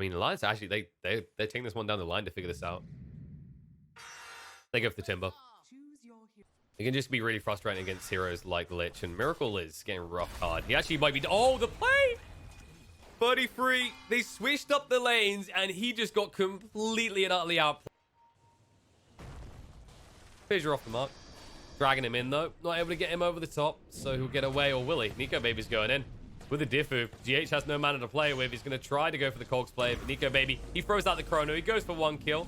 mean, Alliance actually, they're taking this one down the line to figure this out. They go for the Timber. It can just be really frustrating against heroes like Lich, and Miracle is getting rough hard. He actually might be... Oh, the play! 33. They switched up the lanes, and he just got completely and utterly outplayed. Fissure off the mark. Dragging him in, though. Not able to get him over the top, so he'll get away, or will he? Nico Baby's going in. With a Diffu, GH has no mana to play with. He's going to try to go for the Cogs play, but Nico Baby, he throws out the Chrono. He goes for 1 kill.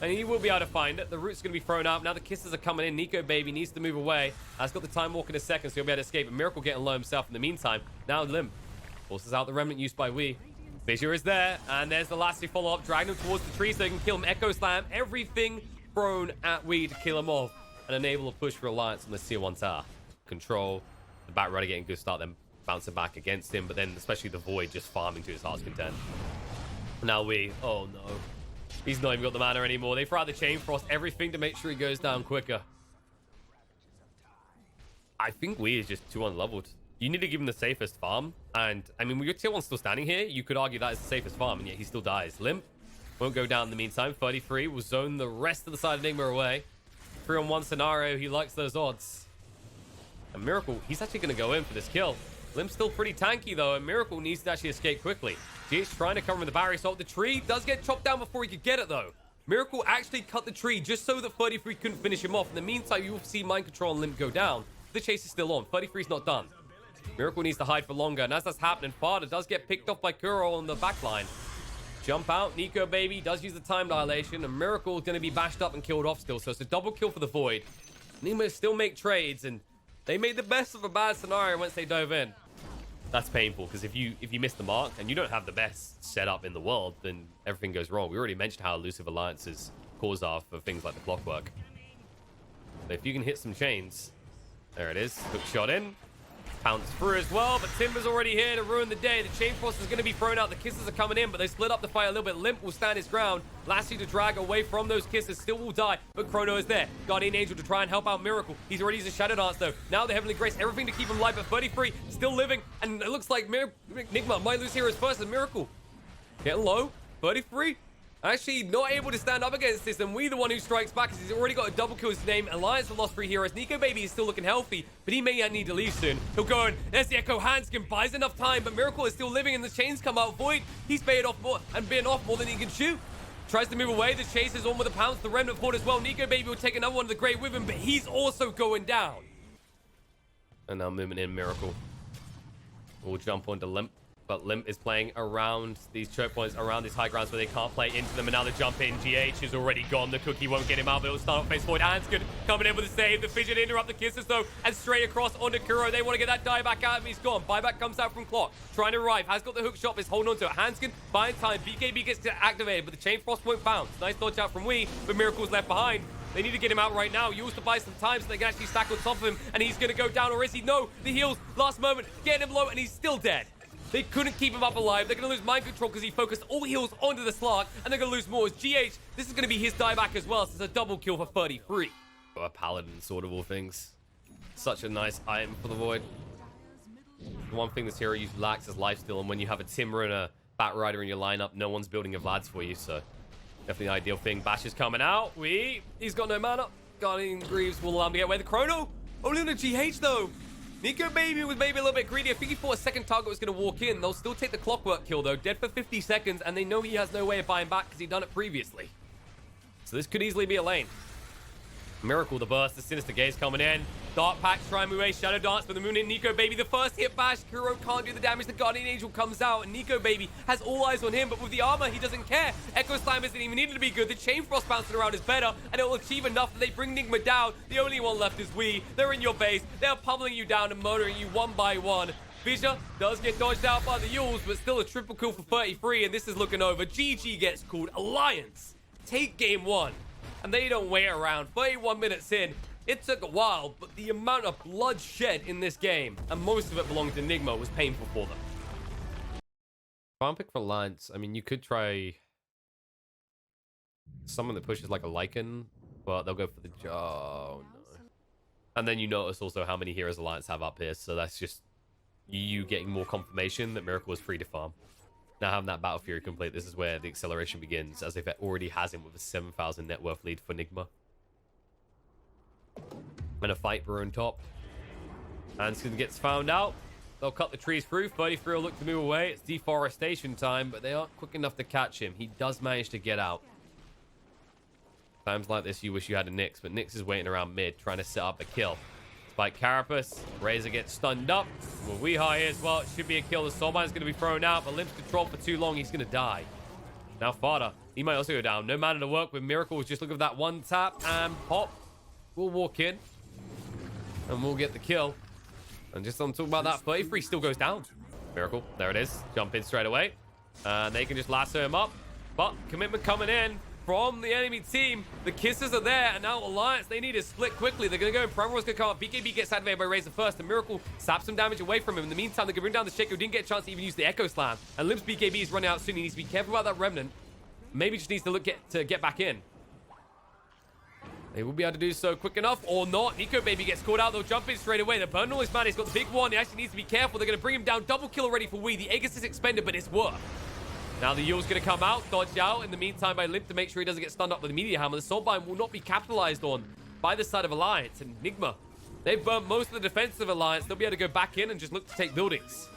And he will be able to find it. The root's going to be thrown up. Now the kisses are coming in. Nico Baby needs to move away. Has got the time walk in a second, so he'll be able to escape. And Miracle getting low himself in the meantime. Now Limp forces out the Remnant used by Wee. Fissure is there. And there's the last follow-up. Dragging him towards the tree so he can kill him. Echo Slam. Everything thrown at Wee to kill him off. And enable a push for Alliance on the Tier 1 tower. Control. The back runner getting a good start. Then bouncing back against him. But then especially the Void just farming to his heart's content. Now Wee. Oh no. He's not even got the mana anymore. They throw out the Chain Frost, everything to make sure he goes down quicker. I think Wee is just too unleveled. You need to give him the safest farm. And, I mean, with your tier 1 still standing here, you could argue that is the safest farm, and yet he still dies. Limp won't go down in the meantime. 33 will zone the rest of the side of Enigma away. 3-on-1 scenario. He likes those odds. And Miracle, he's actually going to go in for this kill. Limp's still pretty tanky, though, and Miracle needs to actually escape quickly. GH trying to cover with the barrier assault. The tree does get chopped down before he could get it, though. Miracle actually cut the tree just so that 33 couldn't finish him off. In the meantime, you'll see Mind Control and Limp go down. The chase is still on. 33's not done. Miracle needs to hide for longer, and as that's happening, Fada does get picked off by Kuro on the backline. Jump out. Nico Baby does use the time dilation, and Miracle is going to be bashed up and killed off still. So it's a double kill for the Void. NIGMA still make trades, and they made the best of a bad scenario once they dove in. That's painful, because if you miss the mark and you don't have the best setup in the world, then everything goes wrong. We already mentioned how elusive Alliance's cause are for things like the clockwork. But if you can hit some chains, there it is. Hook shot in. Pounce through as well, but Timber's already here to ruin the day. The Chain Frost is going to be thrown out. The kisses are coming in, but they split up the fight a little bit. Limp will stand his ground. Lassie to drag away from those kisses. Still will die, but Chrono is there. Guardian Angel to try and help out Miracle. He's already used a Shadow Dance, though. Now the Heavenly Grace, everything to keep him alive, but 33 still living, and it looks like NIGMA might lose heroes first, and Miracle getting low. 33 actually not able to stand up against this, and Wee the one who strikes back because he's already got a double kill his name. Alliance have lost 3 heroes. Nico Baby is still looking healthy, but he may need to leave soon. He'll go in. There's the Echo Handskin, buys enough time, but Miracle is still living, and the chains come out. Void, he's paid off more and been off more than he can shoot. Tries to move away. The chase is on with a pounce. The Remnant Horde as well. Nico Baby will take another one of the Great with him, but he's also going down. And now movement in Miracle. We'll jump onto Limp. But Limp is playing around these choke points, around these high grounds where they can't play into them. And now the jump in. GH is already gone. The cookie won't get him out, but it'll start off face forward. Hanskin coming in with a save. The Fidget interrupt the kisses, though, and straight across onto Kuro. They want to get that dieback out of him. He's gone. Buyback comes out from Clock. Trying to arrive. Has got the hook shot. Is holding on to it. Hanskin buying time. BKB gets activated, but the Chain Frost won't bounce. Nice dodge out from Wee, but Miracle's left behind. They need to get him out right now. Used to buy some time so they can actually stack on top of him, and he's going to go down, or is he? No, the heals. Last moment. Getting him low, and he's still dead. They couldn't keep him up alive. They're going to lose Mind Control because he focused all heals onto the Slark, and they're going to lose more. As GH, this is going to be his dieback as well, so it's a double kill for 33. A Paladin, sort of all things. Such a nice item for the Void. The one thing this hero usually lacks is lifesteal, and when you have a Timber and a Bat Rider in your lineup, no one's building a Vlads for you, so definitely the ideal thing. Bash is coming out. He's got no mana. Guardian Greaves will allow him to get away. The Chrono, only on a GH though. Nico Baby was maybe a little bit greedy. I think he thought a second target was going to walk in. They'll still take the clockwork kill, though. Dead for 50 seconds, and they know he has no way of buying back because he'd done it previously. So this could easily be a lane. Miracle, the burst, the Sinister Gaze coming in. Dark Pact, try and move away. Shadow Dance for the Moon in. Nico Baby, the first hit bash. Kuro can't do the damage. The Guardian Angel comes out, and Nico Baby has all eyes on him, but with the armor, he doesn't care. Echo Slam isn't even needed to be good. The Chain Frost bouncing around is better, and it will achieve enough that they bring NIGMA down. The only one left is Wee. They're in your base. They're pummeling you down and murdering you one by one. Fissure does get dodged out by the Yules, but still a triple kill for 33, and this is looking over. GG gets called. Alliance take game 1. And they don't wait around. 31 minutes in. It took a while, but the amount of blood shed in this game, and most of it belonged to NIGMA, was painful for them. Farm pick for Alliance. I mean, you could try someone that pushes like a Lycan, but they'll go for the... Oh, no. And then you notice also how many heroes Alliance have up here, so that's just you getting more confirmation that Miracle is free to farm. Now having that Battle Fury complete, this is where the acceleration begins, as if it already has him with a 7,000 net worth lead for NIGMA. And a fight for on top. Hanskin gets found out. They'll cut the trees through. 33 will look to move away. It's deforestation time, but they aren't quick enough to catch him. He does manage to get out. Times like this, you wish you had a Nyx, but Nyx is waiting around mid, trying to set up a kill. Spike Carapace. Razor gets stunned up. Well, we high as well. It should be a kill. The Soulbind's going to be thrown out, but Limp's controlled for too long. He's going to die. Now Fada. He might also go down. No mana to work with. Miracle was just looking for that one tap, and Pop will walk in, and we'll get the kill. And just on talking about that, 33 still goes down. Miracle. There it is. Jump in straight away. And they can just lasso him up. But commitment coming in from the enemy team. The kisses are there, and now Alliance, they need to split quickly. They're going to go, Primrose going to come up. BKB gets activated by Razor first, and Miracle saps some damage away from him. In the meantime, they're going to bring down the Shaco, who didn't get a chance to even use the Echo Slam. And Limp's BKB is running out soon. He needs to be careful about that Remnant. Maybe just needs to look to get back in. They will be able to do so quick enough, or not. Nico Baby gets caught out. They'll jump in straight away. The burn all his man. He's got the big one. He actually needs to be careful. They're going to bring him down. Double kill already for Wee. The Aegis is expended, but it's worth. Now the Yule's going to come out, dodge out in the meantime by Limp to make sure he doesn't get stunned up with the Meteor Hammer. The Soulbind will not be capitalized on by the side of Alliance. And NIGMA, they've burnt most of the defensive Alliance. They'll be able to go back in and just look to take buildings.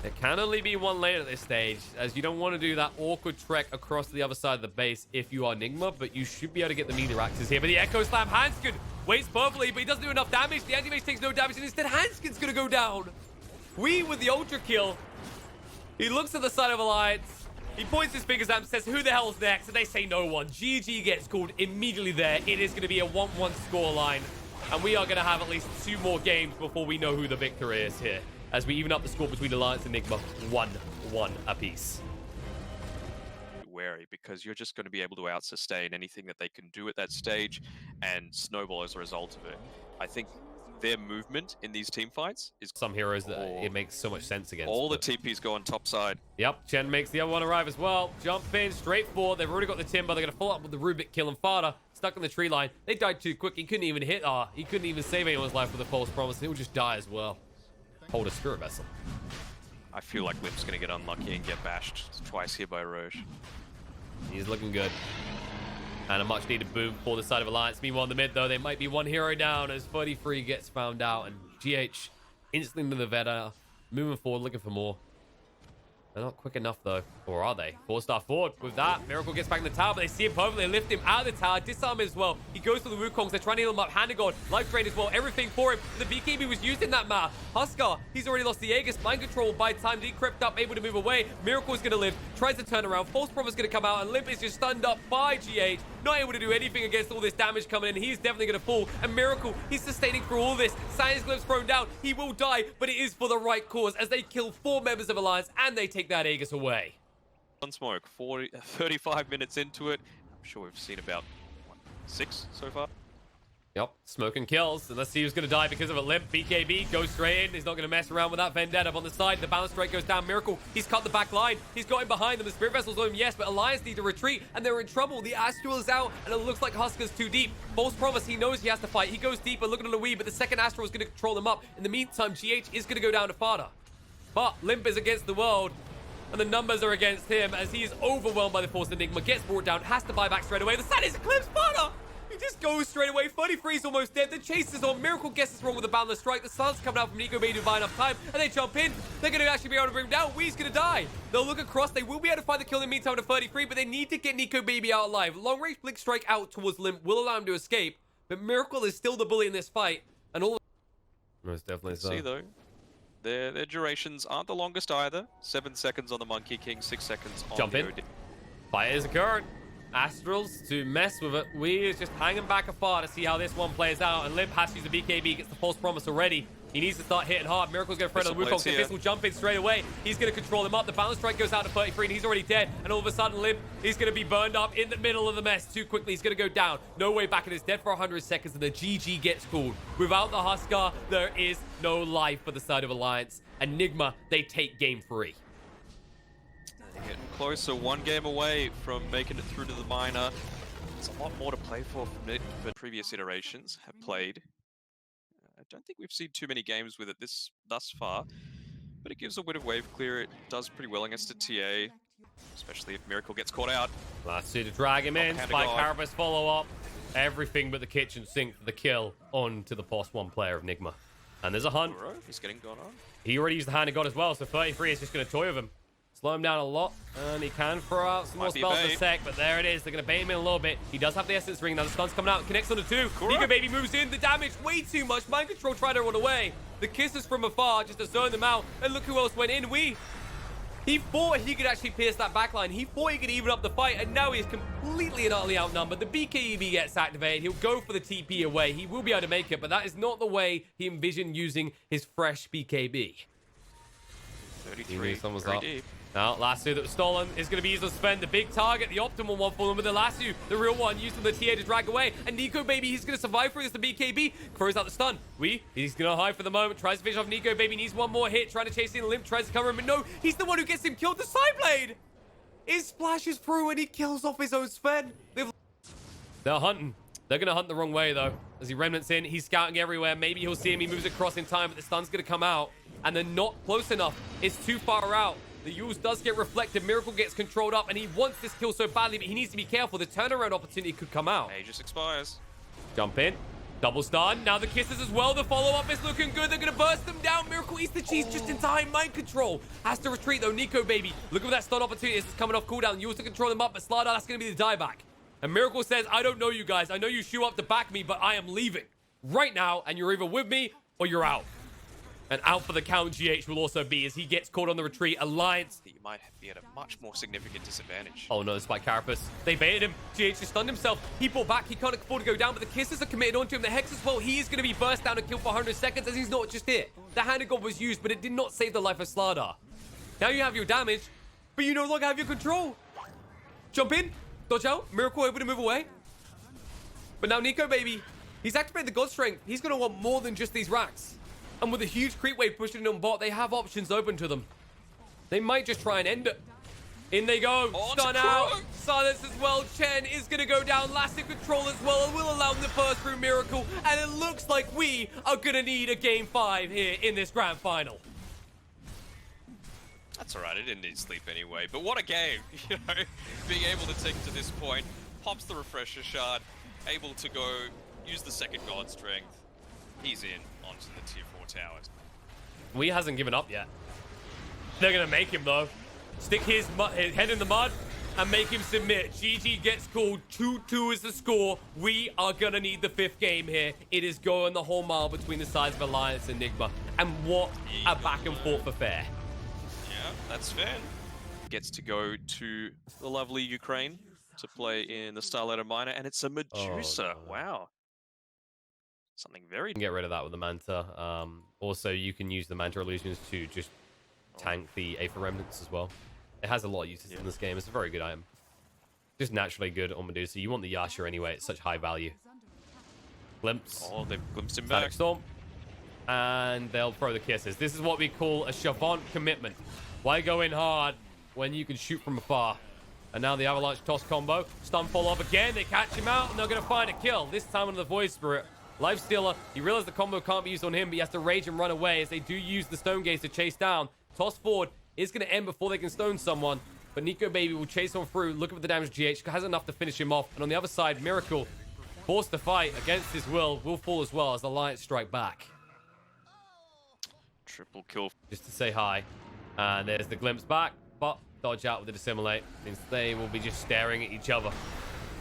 There can only be one lane at this stage, as you don't want to do that awkward trek across to the other side of the base if you are NIGMA, but you should be able to get the Meteor Axes here. But the Echo Slam, Hanskin waits perfectly, but he doesn't do enough damage. The anti-mage takes no damage, and instead Hanskin's going to go down. Wee with the ultra kill. He looks at the side of Alliance. He points his fingers at him and says, who the hell's next? And they say no one. GG gets called immediately there. It is going to be a 1-1 scoreline. And we are going to have at least 2 more games before we know who the victor is here, as we even up the score between Alliance and NIGMA, 1-1 apiece. Wary, because you're just going to be able to out-sustain anything that they can do at that stage and snowball as a result of it. I think their movement in these team fights is some heroes that it makes so much sense against. All the TPs go on top side. Yep, Chen makes the other one arrive as well. Jump in, straight forward. They've already got the Timber. They're going to follow up with the Rubik kill, and Fada stuck in the tree line. They died too quick. He couldn't even hit. He couldn't even save anyone's life with a false promise. He'll just die as well. Hold a Spirit Vessel. I feel like Limp's going to get unlucky and get bashed twice here by Roche. He's looking good. And a much needed boom for the side of Alliance. Meanwhile, in the mid, though, they might be one hero down as 33 gets found out. And GH instantly into the Veta, moving forward, looking for more. They're not quick enough, though. Or are they? 4-star forward. With that, Miracle gets back in the tower, but they see him perfectly. They lift him out of the tower, disarm him as well. He goes to the Wukongs. They're trying to heal him up. Hand of God, life drain as well. Everything for him. The BKB was used in that map. Huskar, he's already lost the Aegis. Mind control by time. He crept up, able to move away. Miracle is going to live. Tries to turn around. False Promise is going to come out, and Limp is just stunned up by GH. Not able to do anything against all this damage coming in. He's definitely going to fall. And Miracle, he's sustaining through all this. Science Glyph's thrown down. He will die, but it is for the right cause as they kill 4 members of Alliance and they take that Aegis away. On smoke, 35 minutes into it. I'm sure we've seen about 6 so far. Yep, smoke and kills. And let's see who's going to die because of a Limp. BKB goes straight in. He's not going to mess around with that Vendetta on the side. The balance strike goes down. Miracle, he's cut the back line. He's got him behind them. The Spirit Vessel's on him, yes, but Alliance need to retreat, and they're in trouble. The Astral is out, and it looks like Huskar's too deep. False Promise, he knows he has to fight. He goes deeper, looking at the Wii, but the second Astral is going to control them up. In the meantime, GH is going to go down to Fada. But Limp is against the world, and the numbers are against him as he is overwhelmed by the Force Enigma. Gets brought down, has to buy back straight away. The Sun is eclipsed Fada! He just goes straight away. 33 is almost dead. The chase is on. Miracle guesses wrong with the Boundless Strike. The Sun's coming out from Nico Bay to buy enough time, and they jump in. They're going to actually be able to bring him down. Wee's going to die. They'll look across. They will be able to find the kill in the meantime to 33, but they need to get Nico Baby out alive. Long range Blink Strike out towards Limp will allow him to escape, but Miracle is still the bully in this fight, and all. Most definitely so. See though, their durations aren't the longest either. 7 seconds on the Monkey King, 6 seconds on jump the in. OD. Fire is occurring. Astrals to mess with it. We is just hanging back afar to see how this one plays out. And Limp has to use the BKB, gets the false promise already. He needs to start hitting hard. Miracle's going to throw the Wukong. This will jump in straight away. He's going to control him up. The balance strike goes out to 33, and he's already dead. And all of a sudden, Limp is going to be burned up in the middle of the mess too quickly. He's going to go down. No way back, and is dead for 100 seconds, and the GG gets called. Without the Huskar, there is no life for the side of Alliance. And NIGMA, they take game 3. Getting closer, 1 game away from making it through to the minor. It's a lot more to play for from previous iterations have played. I don't think we've seen too many games with it thus far. but it gives a bit of wave clear. It does pretty well against a TA, especially if Miracle gets caught out. Let's see to drag him in. Spike Carapace follow up. Everything but the kitchen sink for the kill on to the +1 player of NIGMA. And there's a hunt. He's getting gone on. He already used the hand of God as well, so 33 is just going to toy with him. Slow him down a lot, and he can throw out some more spells in a sec, but there it is. They're going to bait him in a little bit. He does have the Essence Ring. Now the stun's coming out. Connects on the 2. Nico Baby moves in. The damage way too much. Mind Control tried to run away. The kisses from afar just to zone them out. And look who else went in. He thought he could actually pierce that backline. He thought he could even up the fight, and now he's completely and utterly outnumbered. The BKB gets activated. He'll go for the TP away. He will be able to make it, but that is not the way he envisioned using his fresh BKB. 33, someone's very up. deep. Now, Lasso that was stolen is going to be used to spend the big target, the optimal one for them, with the Lasso, the real one, used on the TA to drag away. And Nico Baby, he's going to survive through this, the BKB, throws out the stun. He's going to hide for the moment, tries to finish off Nico Baby, needs one more hit, trying to chase in Limp, tries to cover him, but no, he's the one who gets him killed. The side blade! It splashes through and he kills off his own Sven. They're hunting. They're going to hunt the wrong way, though. As he remnants in, he's scouting everywhere. Maybe he'll see him. He moves across in time, but the stun's going to come out. And they're not close enough. It's too far out. The use does get reflected. Miracle gets controlled up, and he wants this kill so badly, but he needs to be careful. The turnaround opportunity could come out. Aegis expires. Jump in. Double stun. Now the kisses as well. The follow-up is looking good. They're going to burst them down. Miracle eats the cheese just in time. Mind Control has to retreat, though. Nico Baby, look at that stun opportunity. This is coming off cooldown. You also control them up, but StarLadder, that's going to be the dieback. And Miracle says, I don't know you guys. I know you shoot up to back me, but I am leaving right now, and you're either with me or you're out. And out for the count GH will also be as he gets caught on the retreat. Alliance. He might be at a much more significant disadvantage. Oh no, Spike Carapace. They baited him. GH just stunned himself. He pulled back. He can't afford to go down, but the kisses are committed onto him. The Hex as well. He is going to be burst down and killed for 100 seconds as he's not just hit. The Hand of God was used, but it did not save the life of StarLadder. Now you have your damage, but you no longer have your control. Jump in. Dodge out. Miracle able to move away. But now Nico Baby, he's activated the God Strength. He's going to want more than just these racks. And with a huge creep wave pushing on bot, they have options open to them. They might just try and end it. In they go. Stun out. Silence as well. Chen is going to go down. Lasting control as well. And will allow them to burst through Miracle. And it looks like we are going to need a game 5 here in this grand final. That's alright, it didn't need sleep anyway. But what a game, you know, being able to take to this point, pops the refresher shard, able to go use the second God Strength. He's in onto the tier 4 towers. We hasn't given up yet. They're going to make him, though. Stick his head in the mud and make him submit. GG gets called. 2-2 is the score. We are going to need the 5th game here. It is going the whole mile between the sides of Alliance and NIGMA. And what a back and forth affair. Yeah, that's fair. Gets to go to the lovely Ukraine to play in the StarLadder minor, and it's a Medusa. Oh, no. Wow. Something very... Get rid of that with the Manta. Also, you can use the Manta illusions to just tank the Aether Remnants as well. It has a lot of uses in this game. It's a very good item. Just naturally good on Medusa. You want the Yasha anyway. It's such high value. Glimpse. Oh, they've glimpsed him Static back. Storm. And they'll throw the kisses. This is what we call a Chavant commitment. Why go in hard when you can shoot from afar? And now the Avalanche toss combo. Stun follow-up again. They catch him out, and they're going to find a kill. This time on the Void Spirit. Lifestealer, he realized the combo can't be used on him, but he has to rage and run away as they do use the Stone Gaze to chase down. Toss forward is going to end before they can stone someone, but Nico Baby will chase on through. Look at the damage GH. Has enough to finish him off. And on the other side, Miracle, forced to fight against his will fall as well as the Alliance strike back. Triple kill. Just to say hi. And there's the glimpse back, but dodge out with the dissimulate. Means they will be just staring at each other.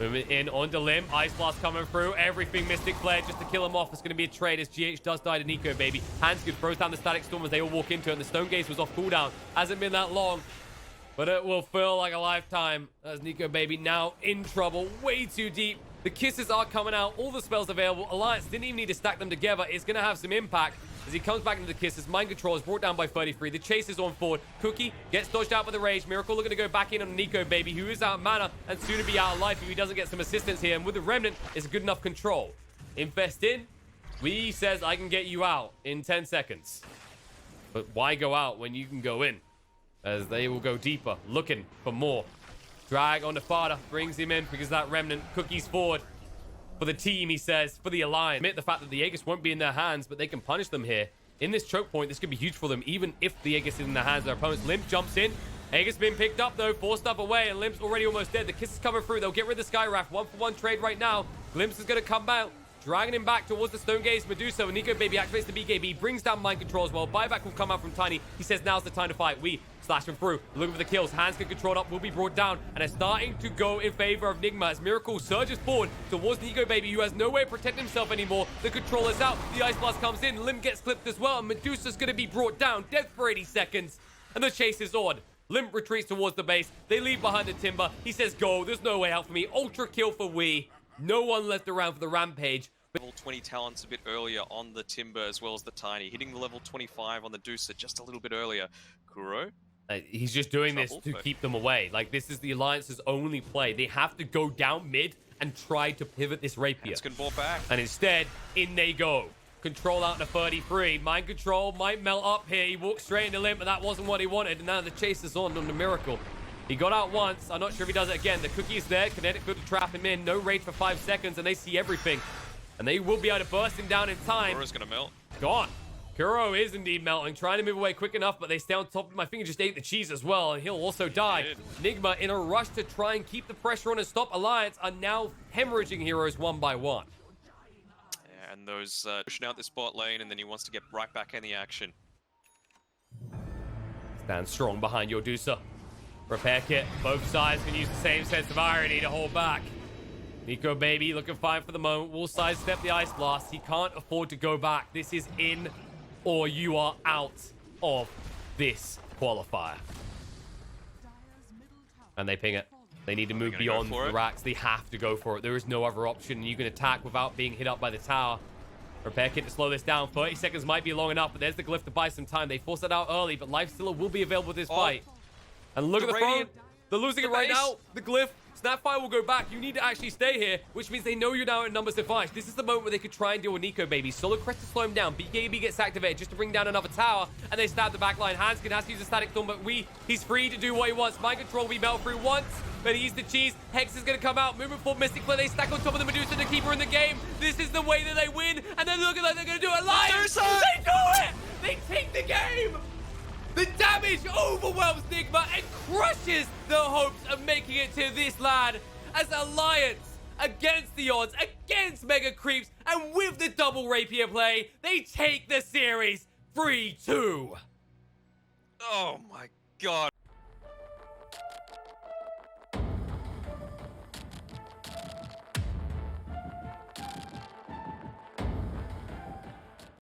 Moving in onto Limb. Ice Blast coming through. Everything Mystic Flare just to kill him off. It's going to be a trade as GH does die to Nico Baby. Hands good. Throws down the Static Storm as they all walk into it. And the Stone Gaze was off cooldown. Hasn't been that long, but it will feel like a lifetime as Nico Baby now in trouble. Way too deep. The kisses are coming out. All the spells available. Alliance didn't even need to stack them together. It's going to have some impact. As he comes back into the kisses, Mind Control is brought down by 33. The chase is on forward. Cookie gets dodged out by the rage. Miracle looking to go back in on Nico Baby, who is out of mana and soon to be out of life if he doesn't get some assistance here. And with the Remnant, it's good enough control. Invest in. Wee says, I can get you out in 10 seconds. But why go out when you can go in? As they will go deeper, looking for more. Drag on the Fada, brings him in because that Remnant. Cookie's forward. For the team, he says, for the Alliance. Admit the fact that the Aegis won't be in their hands, but they can punish them here. in this choke point, this could be huge for them, even if the Aegis is in the hands of their opponents. Limp jumps in. Aegis being picked up, though. Forced up away, and Limp's already almost dead. The kiss is coming through. They'll get rid of the Skyraft. 1-for-1 trade right now. Glimpse is going to come out, dragging him back towards the Stone Gaze. Medusa, and Nico Baby activates the BKB, brings down Mind Control as well. Buyback will come out from Tiny. He says now's the time to fight. We slash him through, looking for the kills. Hands get controlled up, will be brought down, and it's starting to go in favor of NIGMA as Miracle surges forward towards Nico Baby, who has no way to protect himself anymore. The controller's out, the Ice Blast comes in, Limb gets clipped as well, and Medusa's going to be brought down, dead for 80 seconds, and the chase is on. Limp retreats towards the base. They leave behind the timber. He says, go. There's no way out for me. Ultra kill for Wii. No one left around for the rampage. Level 20 talents a bit earlier on the Timber as well as the Tiny. Hitting the level 25 on the Deucer just a little bit earlier. Kuro? He's just doing this to keep them away. Like, this is the Alliance's only play. They have to go down mid and try to pivot this Rapier. It's going to ball back. And instead, in they go. Control out to 33. Mind Control might melt up here. He walks straight into Limp, but that wasn't what he wanted. And now the chase is on the Miracle. He got out once. I'm not sure if he does it again. The cookie is there. Kinetic could trap him in. No rage for 5 seconds, and they see everything. And they will be able to burst him down in time. Kuro's going to melt. Gone. Kuro is indeed melting. Trying to move away quick enough, but they stay on top of him. I think he just ate the cheese as well, and he'll also die. NIGMA, in a rush to try and keep the pressure on and stop Alliance, are now hemorrhaging heroes one by one. And those pushing out this bot lane, and then he wants to get right back in the action. Stand strong behind your Deucer. Repair kit. Both sides can use the same sense of irony to hold back. Nico Baby looking fine for the moment. Will sidestep the Ice Blast. He can't afford to go back. This is in or you are out of this qualifier. And they ping it. They need to move beyond the racks. They have to go for it. There is no other option. You can attack without being hit up by the tower. Repair kit to slow this down. 30 seconds might be long enough, but there's the glyph to buy some time. They force it out early, but Lifestealer will be available with this fight. And look at the front. They're losing it right now. The glyph. Snapfire will go back. You need to actually stay here, which means they know you're now at numbers to 5. This is the moment where they could try and deal with Nico Baby. Solo Crest to slow him down. BKB gets activated just to bring down another tower, and they stab the back line. Hanskin has to use a static storm, but he's free to do what he wants. Mind Control will be melt through once, but he eats the cheese. Hex is going to come out. Moving forward, Mystic Flare. They stack on top of the Medusa to keep her in the game. This is the way that they win, and they're looking like they're going to do it live. They do it! They take the game! The damage overwhelms NIGMA and crushes the hopes of making it to this land as Alliance against the odds, against Mega Creeps, and with the double Rapier play, they take the series 3-2. Oh my god.